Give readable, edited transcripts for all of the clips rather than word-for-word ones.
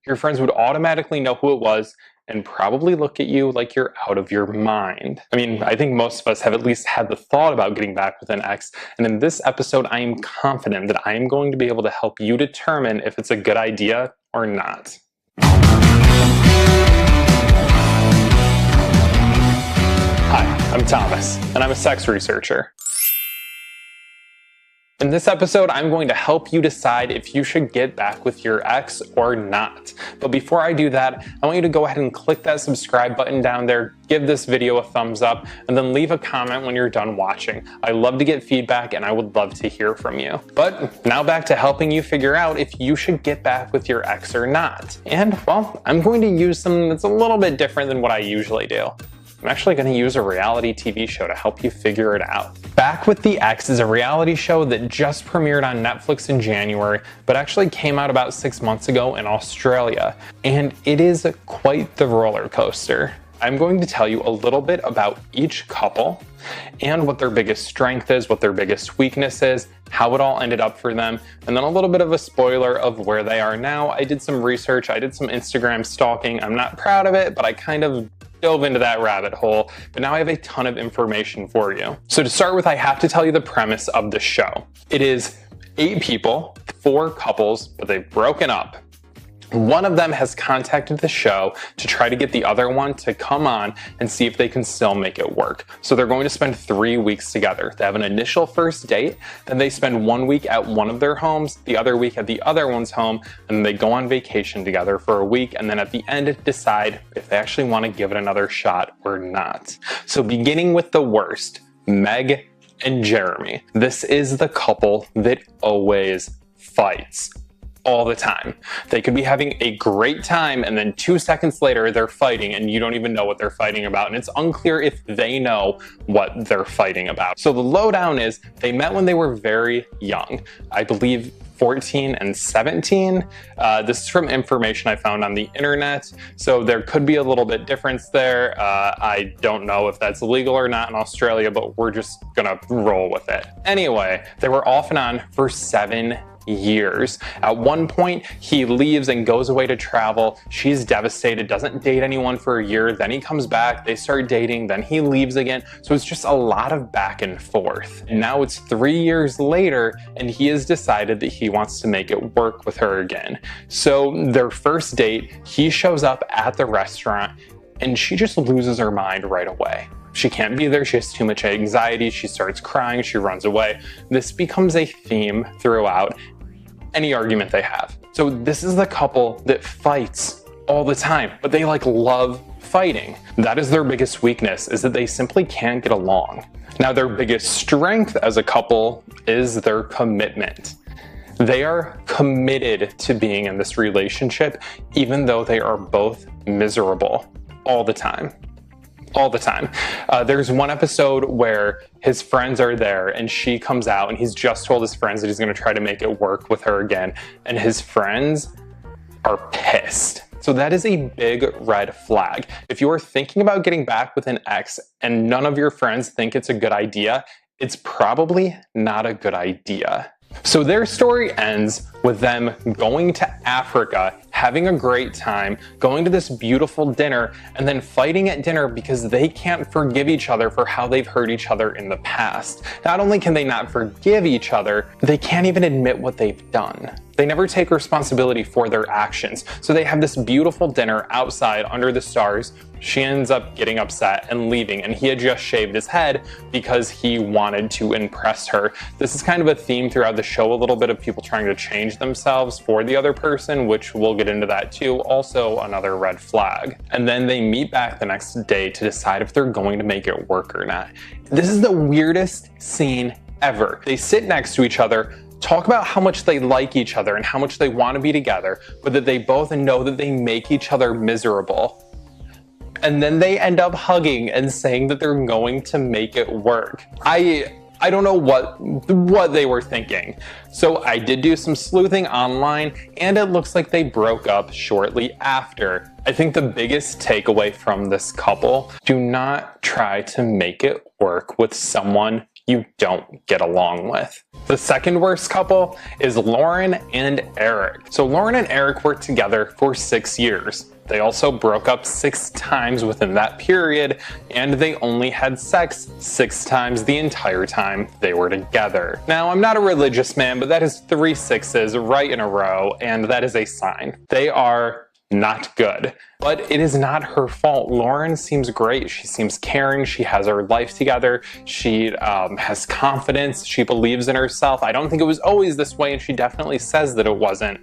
your friends would automatically know who it was and probably look at you like you're out of your mind. I mean, I think most of us have at least had the thought about getting back with an ex, and in this episode, I am confident that I am going to be able to help you determine if it's a good idea or not. Hi, I'm Thomas, and I'm a sex researcher. In this episode, I'm going to help you decide if you should get back with your ex or not. But before I do that, I want you to go ahead and click that subscribe button down there, give this video a thumbs up, and then leave a comment when you're done watching. I love to get feedback and I would love to hear from you. But now back to helping you figure out if you should get back with your ex or not. And well, I'm going to use something that's a little bit different than what I usually do. I'm actually going to use a reality TV show to help you figure it out. Back with the Ex is a reality show that just premiered on Netflix in January, but actually came out about 6 months ago in Australia. And it is quite the roller coaster. I'm going to tell you a little bit about each couple and what their biggest strength is, what their biggest weakness is, how it all ended up for them, and then a little bit of a spoiler of where they are now. I did some research, I did some Instagram stalking. I'm not proud of it, but I kind of dove into that rabbit hole, but now I have a ton of information for you. So to start with, I have to tell you the premise of the show. It is 8 people, 4 couples, but they've broken up. One of them has contacted the show to try to get the other one to come on and see if they can still make it work. So they're going to spend 3 weeks together. They have an initial first date, then they spend 1 week at one of their homes, the other week at the other one's home, and they go on vacation together for a week, and then at the end decide if they actually want to give it another shot or not. So beginning with the worst, Meg and Jeremy. This is the couple that always fights. All the time. They could be having a great time and then 2 seconds later they're fighting and you don't even know what they're fighting about, and it's unclear if they know what they're fighting about. So the lowdown is they met when they were very young. I believe 14 and 17. This is from information I found on the internet, so there could be a little bit difference there. I don't know if that's legal or not in Australia, but we're just gonna roll with it. Anyway, they were off and on for 7 years. At one point, he leaves and goes away to travel. She's devastated, doesn't date anyone for a year. Then he comes back, they start dating, then he leaves again. So it's just a lot of back and forth. And now it's 3 years later, and he has decided that he wants to make it work with her again. So their first date, he shows up at the restaurant, and she just loses her mind right away. She can't be there, she has too much anxiety, she starts crying, she runs away. This becomes a theme throughout any argument they have. So this is the couple that fights all the time, but they love fighting. That is their biggest weakness, is that they simply can't get along. Now their biggest strength as a couple is their commitment. They are committed to being in this relationship, even though they are both miserable all the time. All the time. There's one episode where his friends are there and she comes out and he's just told his friends that he's going to try to make it work with her again, and his friends are pissed. So that is a big red flag. If you are thinking about getting back with an ex and none of your friends think it's a good idea, it's probably not a good idea. So their story ends with them going to Africa, having a great time, going to this beautiful dinner, and then fighting at dinner because they can't forgive each other for how they've hurt each other in the past. Not only can they not forgive each other, they can't even admit what they've done. They never take responsibility for their actions. So they have this beautiful dinner outside under the stars. She ends up getting upset and leaving, and he had just shaved his head because he wanted to impress her. This is kind of a theme throughout the show, a little bit of people trying to change themselves for the other person, which we'll get into that too. Also another red flag. And then they meet back the next day to decide if they're going to make it work or not. This is the weirdest scene ever. They sit next to each other, talk about how much they like each other and how much they want to be together, but that they both know that they make each other miserable. And then they end up hugging and saying that they're going to make it work. I don't know what they were thinking. So I did do some sleuthing online, and it looks like they broke up shortly after. I think the biggest takeaway from this couple: do not try to make it work with someone you don't get along with. The second worst couple is Lauren and Eric. So Lauren and Eric were together for 6 years. They also broke up 6 times within that period, and they only had sex 6 times the entire time they were together. Now, I'm not a religious man, but that is 3 sixes right in a row, and that is a sign. They are not good. But it is not her fault. Lauren seems great. She seems caring. She has her life together. She has confidence. She believes in herself. I don't think it was always this way, and she definitely says that it wasn't.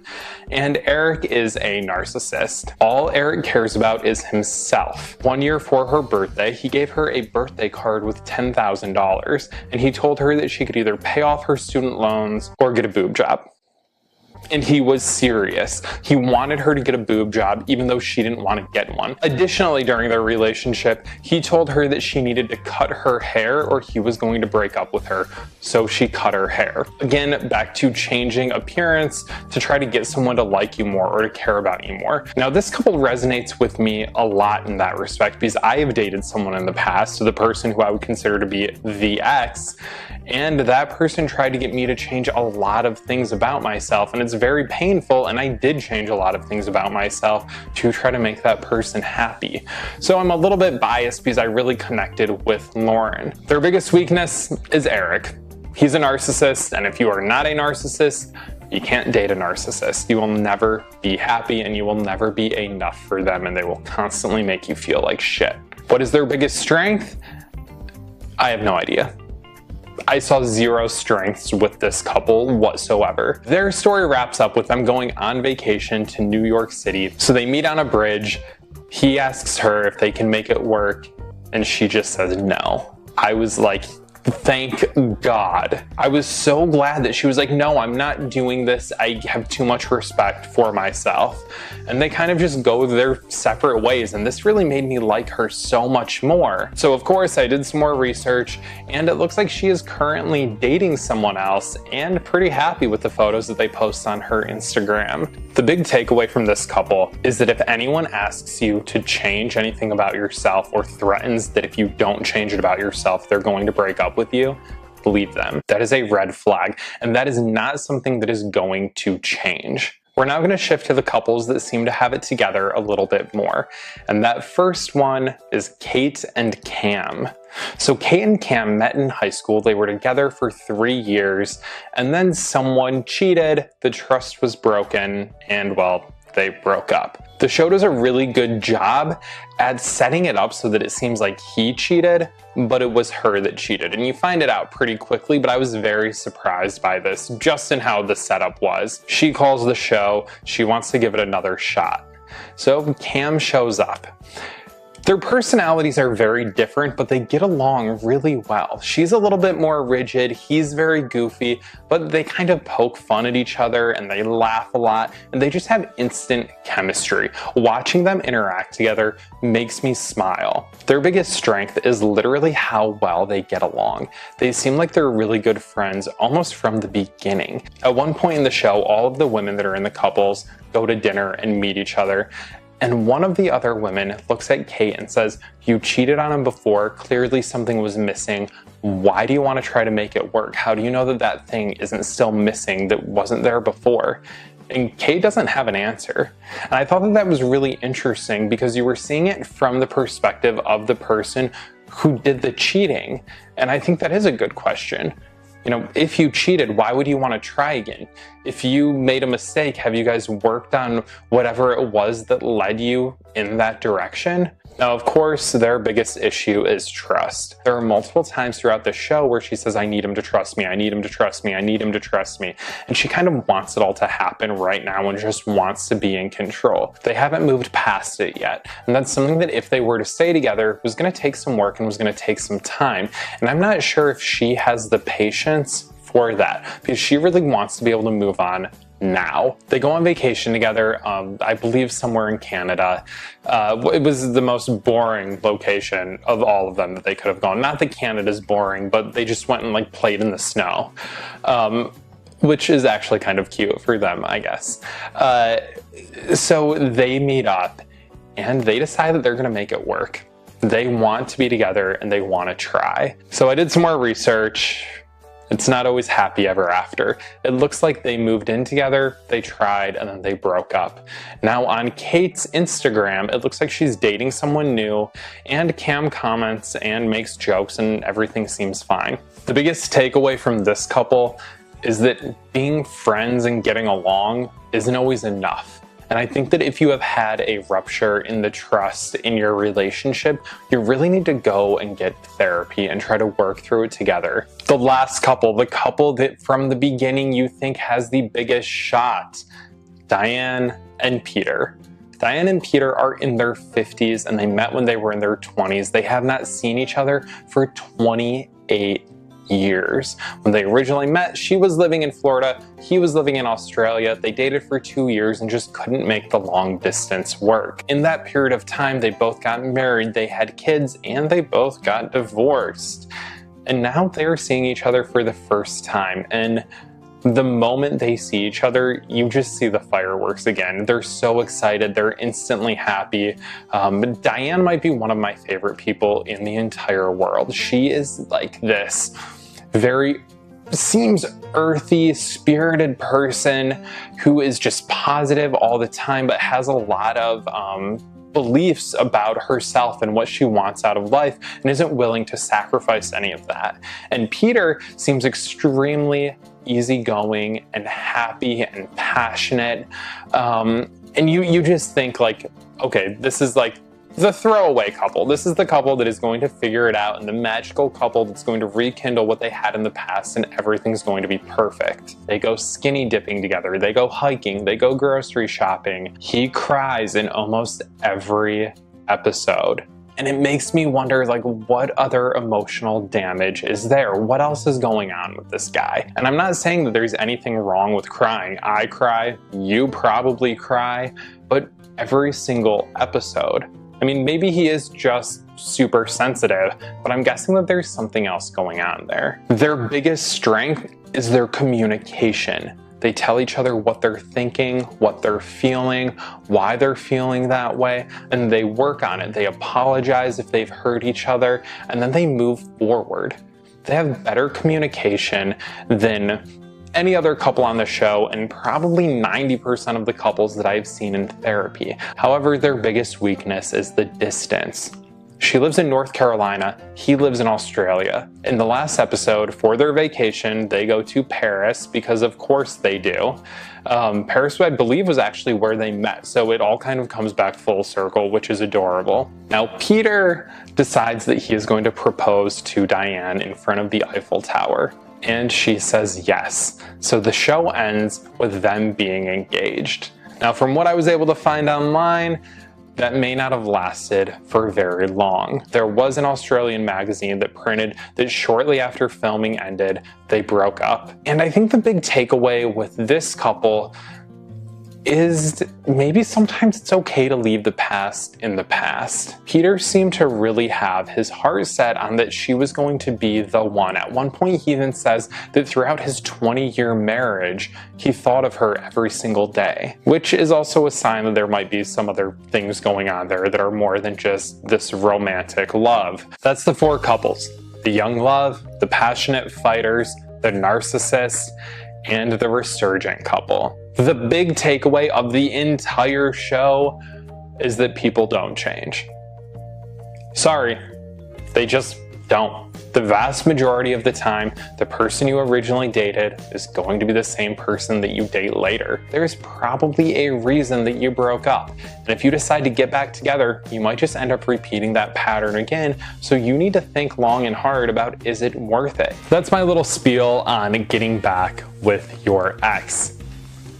And Eric is a narcissist. All Eric cares about is himself. One year for her birthday, he gave her a birthday card with $10,000, and he told her that she could either pay off her student loans or get a boob job. And he was serious. He wanted her to get a boob job even though she didn't want to get one. Additionally, during their relationship, he told her that she needed to cut her hair or he was going to break up with her. So she cut her hair. Again, back to changing appearance to try to get someone to like you more or to care about you more. Now, this couple resonates with me a lot in that respect because I have dated someone in the past, the person who I would consider to be the ex, and that person tried to get me to change a lot of things about myself, and it's very painful, and I did change a lot of things about myself to try to make that person happy. So I'm a little bit biased because I really connected with Lauren. Their biggest weakness is Eric. He's a narcissist, and if you are not a narcissist, you can't date a narcissist. You will never be happy, and you will never be enough for them, and they will constantly make you feel like shit. What is their biggest strength? I have no idea. I saw 0 strengths with this couple whatsoever. Their story wraps up with them going on vacation to New York City. So they meet on a bridge. He asks her if they can make it work, and she just says no. I was like, thank God. I was so glad that she was like, no, I'm not doing this. I have too much respect for myself. And they kind of just go their separate ways. And this really made me like her so much more. So of course I did some more research, and it looks like she is currently dating someone else and pretty happy with the photos that they post on her Instagram. The big takeaway from this couple is that if anyone asks you to change anything about yourself or threatens that if you don't change it about yourself, they're going to break up with you, leave them. That is a red flag, and that is not something that is going to change. We're now going to shift to the couples that seem to have it together a little bit more. And that first one is Kate and Cam. So Kate and Cam met in high school. They were together for 3 years, and then someone cheated, the trust was broken, and well, they broke up. The show does a really good job at setting it up so that it seems like he cheated, but it was her that cheated. And you find it out pretty quickly, but I was very surprised by this, just in how the setup was. She calls the show, she wants to give it another shot. So Cam shows up. Their personalities are very different, but they get along really well. She's a little bit more rigid, he's very goofy, but they kind of poke fun at each other and they laugh a lot, and they just have instant chemistry. Watching them interact together makes me smile. Their biggest strength is literally how well they get along. They seem like they're really good friends almost from the beginning. At one point in the show, all of the women that are in the couples go to dinner and meet each other. And one of the other women looks at Kate and says, you cheated on him before, clearly something was missing. Why do you want to try to make it work? How do you know that that thing isn't still missing that wasn't there before? And Kate doesn't have an answer. And I thought that that was really interesting because you were seeing it from the perspective of the person who did the cheating. And I think that is a good question. You know, if you cheated, why would you want to try again? If you made a mistake, have you guys worked on whatever it was that led you in that direction? Now, of course, their biggest issue is trust. There are multiple times throughout the show where she says, I need him to trust me, I need him to trust me, I need him to trust me. And she kind of wants it all to happen right now and just wants to be in control. They haven't moved past it yet. And that's something that if they were to stay together, was going to take some work and was going to take some time. And I'm not sure if she has the patience for that because she really wants to be able to move on now. They go on vacation together, I believe somewhere in Canada. It was the most boring location of all of them that they could have gone. Not that Canada's boring, but they just went and like played in the snow, which is actually kind of cute for them, I guess. So they meet up and they decide that they're gonna make it work. They want to be together and they want to try. So I did some more research. It's not always happy ever after. It looks like they moved in together, they tried, and then they broke up. Now on Kate's Instagram, it looks like she's dating someone new, and Cam comments and makes jokes and everything seems fine. The biggest takeaway from this couple is that being friends and getting along isn't always enough. And I think that if you have had a rupture in the trust in your relationship, you really need to go and get therapy and try to work through it together. The last couple, the couple that from the beginning you think has the biggest shot, Diane and Peter. Diane and Peter are in their 50s and they met when they were in their 20s. They have not seen each other for 28 years. When they originally met, she was living in Florida, he was living in Australia. They dated for 2 years and just couldn't make the long distance work. In that period of time, they both got married, they had kids, and they both got divorced. And now they're seeing each other for the first time. And the moment they see each other, you just see the fireworks again. They're so excited. They're instantly happy. Diane might be one of my favorite people in the entire world. She is like this seems earthy, spirited person who is just positive all the time, but has a lot of beliefs about herself and what she wants out of life and isn't willing to sacrifice any of that. And Peter seems extremely easygoing and happy and passionate. And you just think like, okay, this is like the throwaway couple. This is the couple that is going to figure it out and the magical couple that's going to rekindle what they had in the past and everything's going to be perfect. They go skinny dipping together. They go hiking. They go grocery shopping. He cries in almost every episode. And it makes me wonder, like, what other emotional damage is there? What else is going on with this guy? And I'm not saying that there's anything wrong with crying. I cry, you probably cry, but every single episode. I mean, maybe he is just super sensitive, but I'm guessing that there's something else going on there. Their biggest strength is their communication. They tell each other what they're thinking, what they're feeling, why they're feeling that way, and they work on it. They apologize if they've hurt each other, and then they move forward. They have better communication than any other couple on the show, and probably 90% of the couples that I've seen in therapy. However, their biggest weakness is the distance. She lives in North Carolina, he lives in Australia. In the last episode, for their vacation, they go to Paris, because of course they do. Paris, I believe, was actually where they met, so it all kind of comes back full circle, which is adorable. Now, Peter decides that he is going to propose to Diane in front of the Eiffel Tower, and she says yes. So the show ends with them being engaged. Now, from what I was able to find online, that may not have lasted for very long. There was an Australian magazine that printed that shortly after filming ended, they broke up. And I think the big takeaway with this couple is maybe sometimes it's okay to leave the past in the past. Peter seemed to really have his heart set on that she was going to be the one. At one point, he even says that throughout his 20-year marriage, he thought of her every single day, which is also a sign that there might be some other things going on there that are more than just this romantic love. That's the four couples: the young love, the passionate fighters, the narcissist, and the resurgent couple. The big takeaway of the entire show is that people don't change. Sorry, they just don't. The vast majority of the time, the person you originally dated is going to be the same person that you date later. There's probably a reason that you broke up. And if you decide to get back together, you might just end up repeating that pattern again. So you need to think long and hard about, is it worth it? That's my little spiel on getting back with your ex.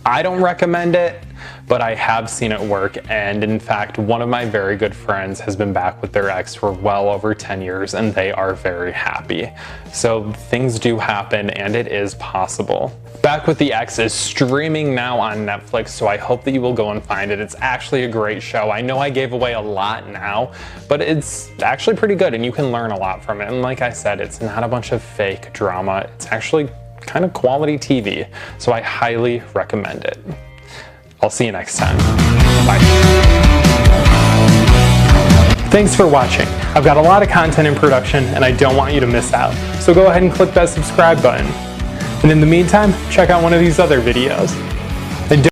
I don't recommend it, but I have seen it work, and in fact, one of my very good friends has been back with their ex for well over 10 years, and they are very happy. So things do happen, and it is possible. Back with the Ex is streaming now on Netflix, so I hope that you will go and find it. It's actually a great show. I know I gave away a lot now, but it's actually pretty good, and you can learn a lot from it. And like I said, it's not a bunch of fake drama. It's actually kind of quality TV, so I highly recommend it. I'll see you next time. Bye. Thanks for watching. I've got a lot of content in production and I don't want you to miss out. So go ahead and click that subscribe button. And in the meantime, check out one of these other videos.